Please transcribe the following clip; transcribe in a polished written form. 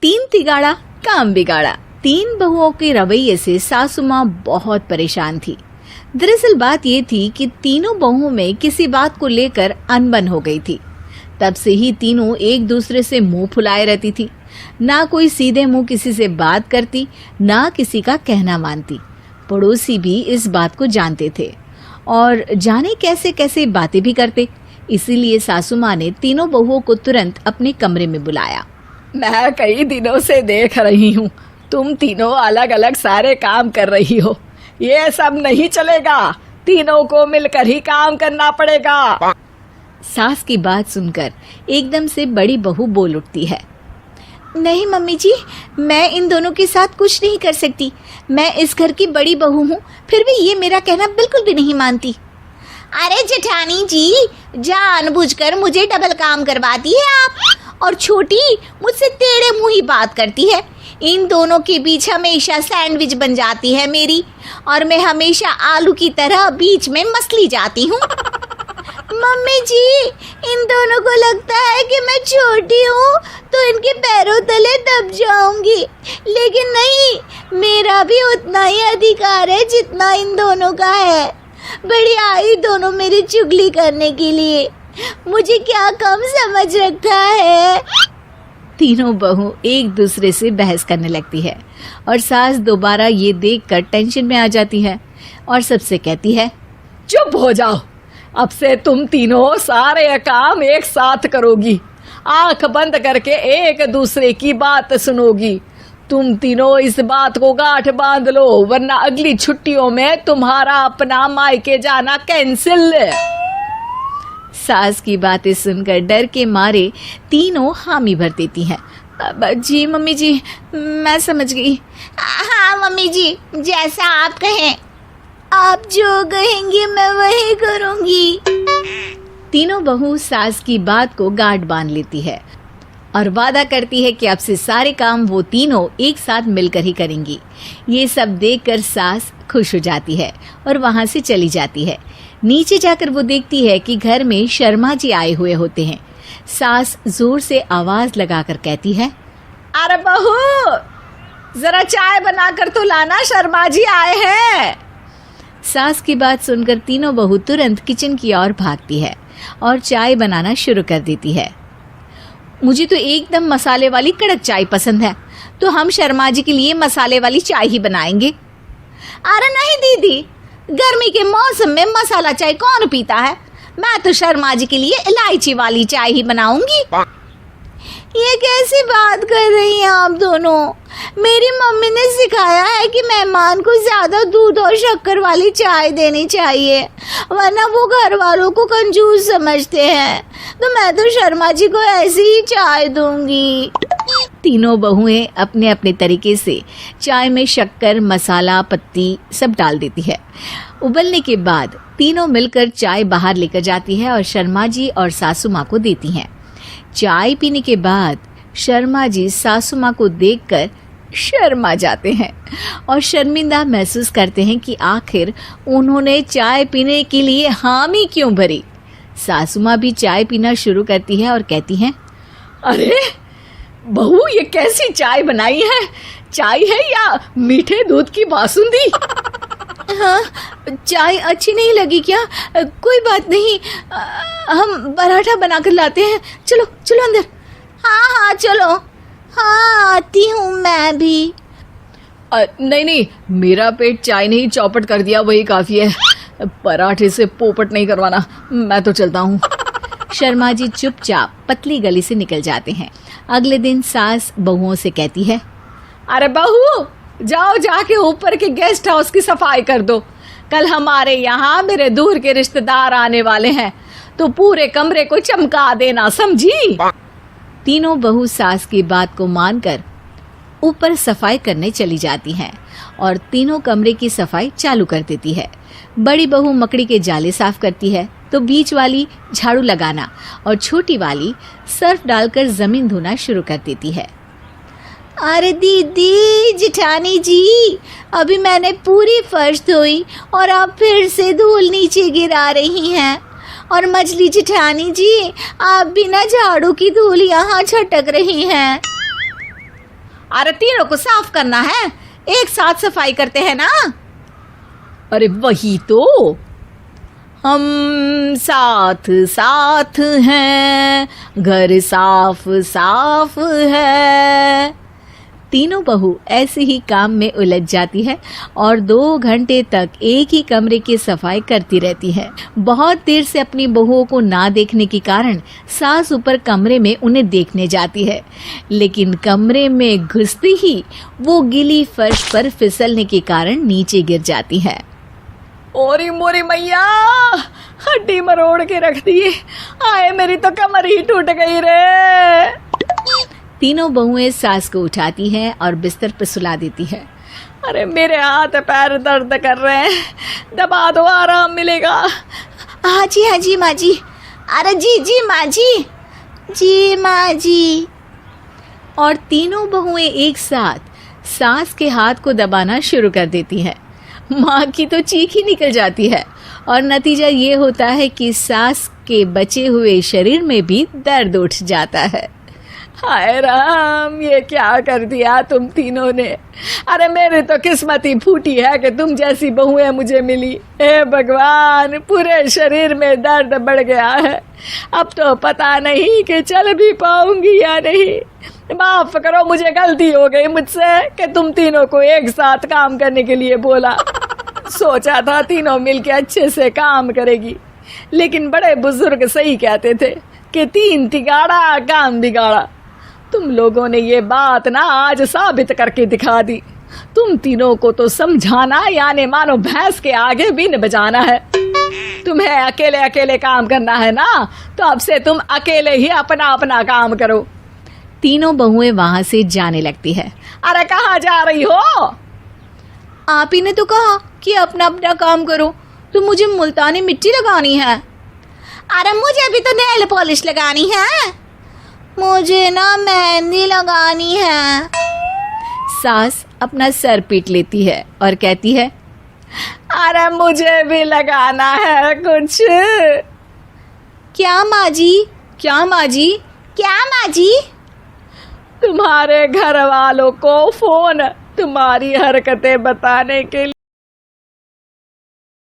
तीन तिगाड़ा काम बिगाड़ा। तीन बहुओं के रवैये से सासू माँ बहुत परेशान थी। दरअसल बात ये थी कि तीनों बहुओं में किसी बात को लेकर अनबन हो गई थी। तब से ही तीनों एक दूसरे से मुंह फुलाए रहती थी। ना कोई सीधे मुंह किसी से बात करती, ना किसी का कहना मानती। पड़ोसी भी इस बात को जानते थे और जाने कैसे कैसे बातें भी करते। इसीलिए सासू माँ ने तीनों बहुओं को तुरंत अपने कमरे में बुलाया। मैं कई दिनों से देख रही हूँ, तुम तीनों अलग अलग सारे काम कर रही हो। ये सब नहीं चलेगा, तीनों को मिलकर ही काम करना पड़ेगा। सास की बात सुनकर एकदम से बड़ी बहू बोल उठती है। नहीं मम्मी जी, मैं इन दोनों के साथ कुछ नहीं कर सकती। मैं इस घर की बड़ी बहू हूँ, फिर भी ये मेरा कहना बिल्कुल भी नहीं मानती। अरे जेठानी जी, जानबूझकर मुझे डबल काम करवाती है आप। और छोटी मुझसे टेढ़े मुंह ही बात करती है। इन दोनों के बीच हमेशा सैंडविच बन जाती है मेरी, और मैं हमेशा आलू की तरह बीच में मसली जाती हूँ। मम्मी जी, इन दोनों को लगता है कि मैं छोटी हूँ तो इनके पैरों तले दब जाऊंगी, लेकिन नहीं, मेरा भी उतना ही अधिकार है जितना इन दोनों का है। बड़ी आई दोनों मेरी चुगली करने के लिए, मुझे क्या कम समझ रखा है। तीनों बहू एक दूसरे से बहस करने लगती है और सास दोबारा ये देखकर टेंशन में आ जाती है और सबसे कहती है, चुप हो जाओ, अब से तुम तीनों सारे काम एक साथ करोगी। आंख बंद करके एक दूसरे की बात सुनोगी। तुम तीनों इस बात को गांठ बांध लो, वरना अगली छुट्टियों में तुम्हारा अपना मायके जाना कैंसिल। सास की बातें सुनकर डर के मारे तीनों हामी भर देती हैं। जी मम्मी जी, मैं समझ गई। हाँ मम्मी जी, जैसा आप कहें। आप जो कहेंगी मैं वही करूंगी। तीनों बहू सास की बात को गांठ बांध लेती है और वादा करती है कि अब से सारे काम वो तीनों एक साथ मिलकर ही करेंगी। ये सब देखकर सास खुश हो जाती है और वहां से चली जाती है। नीचे जाकर वो देखती है कि घर में शर्मा जी आए हुए होते हैं। सास जोर से आवाज लगाकर कहती है, अरे बहू, जरा चाय बनाकर तो लाना, शर्मा जी आए हैं। सास की बात सुनकर तीनों बहू तुरंत किचन की ओर भागती है और चाय बनाना शुरू कर देती है। मुझे तो एकदम मसाले वाली कड़क चाय पसंद है, तो हम शर्मा जी के लिए मसाले वाली चाय ही बनाएंगे। अरे नहीं दीदी, गर्मी के मौसम में मसाला चाय कौन पीता है? मैं तो शर्मा जी के लिए इलायची वाली चाय ही बनाऊंगी। ये कैसी बात कर रही हैं आप दोनों? मेरी मम्मी ने सिखाया है कि मेहमान को ज्यादा दूध और शक्कर वाली चाय देनी चाहिए, वरना वो घर वालों को कंजूस समझते हैं। तो मैं तो शर्मा जी को ऐसी ही चाय दूंगी। तीनों बहुएं अपने अपने तरीके से चाय में शक्कर, मसाला, पत्ती सब डाल देती है। उबलने के बाद तीनों मिलकर चाय बाहर लेकर जाती है और शर्मा जी और सासू माँ को देती हैं। चाय पीने के बाद शर्मा जी सासू माँ को देखकर शर्मा जाते हैं और शर्मिंदा महसूस करते हैं कि आखिर उन्होंने चाय पीने के लिए हामी क्यों भरी। सासू माँ भी चाय पीना शुरू करती है और कहती हैं, अरे बहू, ये कैसी चाय बनाई है? चाय है या मीठे दूध की बासुंदी? हाँ, चाय अच्छी नहीं लगी क्या? कोई बात नहीं, हम पराठा बनाकर लाते हैं। चलो चलो अंदर। हाँ हाँ चलो, हाँ आती हूँ मैं भी। नहीं नहीं, मेरा पेट चाय ने ही चौपट कर दिया, वही काफी है। पराठे से पोपट नहीं करवाना, मैं तो चलता हूँ। शर्मा जी चुपचाप पतली गली से निकल जाते हैं। अगले दिन सास बहुओं से कहती है, अरे बहू, जाओ जाके ऊपर के गेस्ट हाउस की सफाई कर दो। कल हमारे यहाँ मेरे दूर के रिश्तेदार आने वाले हैं, तो पूरे कमरे को चमका देना, समझी? तीनों बहू सास की बात को मानकर ऊपर सफाई करने चली जाती हैं और तीनों कमरे की सफाई चालू कर देती है। बड़ी बहू मकड़ी के जाले साफ करती है, तो बीच वाली झाड़ू लगाना और छोटी वाली सर्फ डालकर जमीन धोना शुरू कर देती है। अरे दीदी, जेठानी जी, अभी मैंने पूरी फर्श धोई और आप फिर से धूल नीचे गिरा रही हैं। और मछली जेठानी जी, आप बिना झाड़ू की धूल यहाँ छटक रही हैं। अरे तीनों को साफ करना है, एक साथ सफाई करते हैं ना। अरे वही तो, हम साथ साथ हैं, घर साफ साफ है। तीनों बहू ऐसे ही काम में उलझ जाती है और 2 घंटे तक एक ही कमरे की सफाई करती रहती है। बहुत देर से अपनी बहुओं को ना देखने के कारण सास ऊपर कमरे में उन्हें देखने जाती है, लेकिन कमरे में घुसती ही वो गीली फर्श पर फिसलने के कारण नीचे गिर जाती है। ओरी मोरी मैया, हड्डी मरोड़ के रख दी। आए मेरी तो कमर ही टूट गई रे। तीनों बहुएं सास को उठाती हैं और बिस्तर पर सुला देती है। अरे मेरे हाथ पैर दर्द कर रहे हैं, दबा दो, आराम मिलेगा। हाँ जी माँ जी। अरे जी माँ जी माँ जी। और तीनों बहुएं एक साथ सास के हाथ को दबाना शुरू कर देती हैं। माँ की तो चीख ही निकल जाती है और नतीजा ये होता है कि सास के बचे हुए शरीर में भी दर्द उठ जाता है। हाय राम, ये क्या कर दिया तुम तीनों ने। अरे मेरी तो किस्मत ही फूटी है कि तुम जैसी बहुएं मुझे मिली। हे भगवान, पूरे शरीर में दर्द बढ़ गया है। अब तो पता नहीं कि चल भी पाऊंगी या नहीं। माफ करो, मुझे गलती हो गई मुझसे कि तुम तीनों को एक साथ काम करने के लिए बोला। सोचा था तीनों मिलके अच्छे से काम करेगी, लेकिन बड़े बुजुर्ग सही कहते थे कि 3 तिगाड़ा काम बिगाड़ा। तुम लोगों ने ये बात ना आज साबित करके दिखा दी। तुम तीनों को तो समझाना यानी मानो भैंस के आगे बीन बजाना है। तुम्हें अकेले अकेले काम करना है ना, तो अब से तुम अकेले ही अपना अपना काम करो। तीनों बहुएं वहां से जाने लगती है। अरे कहाँ जा रही हो? आप ही ने तो कहा कि अपना अपना काम करो, तो मुझे मुल्तानी मिट्टी लगानी है। अरे मुझे भी तो नेल पॉलिश लगानी है। मुझे ना मेहंदी लगानी है। सास अपना सर पीट लेती है और कहती है, अरे मुझे भी लगाना है कुछ। क्या माँ जी? क्या माँ जी? क्या माँ जी? तुम्हारे घर वालों को फोन तुम्हारी हरकतें बताने के लिए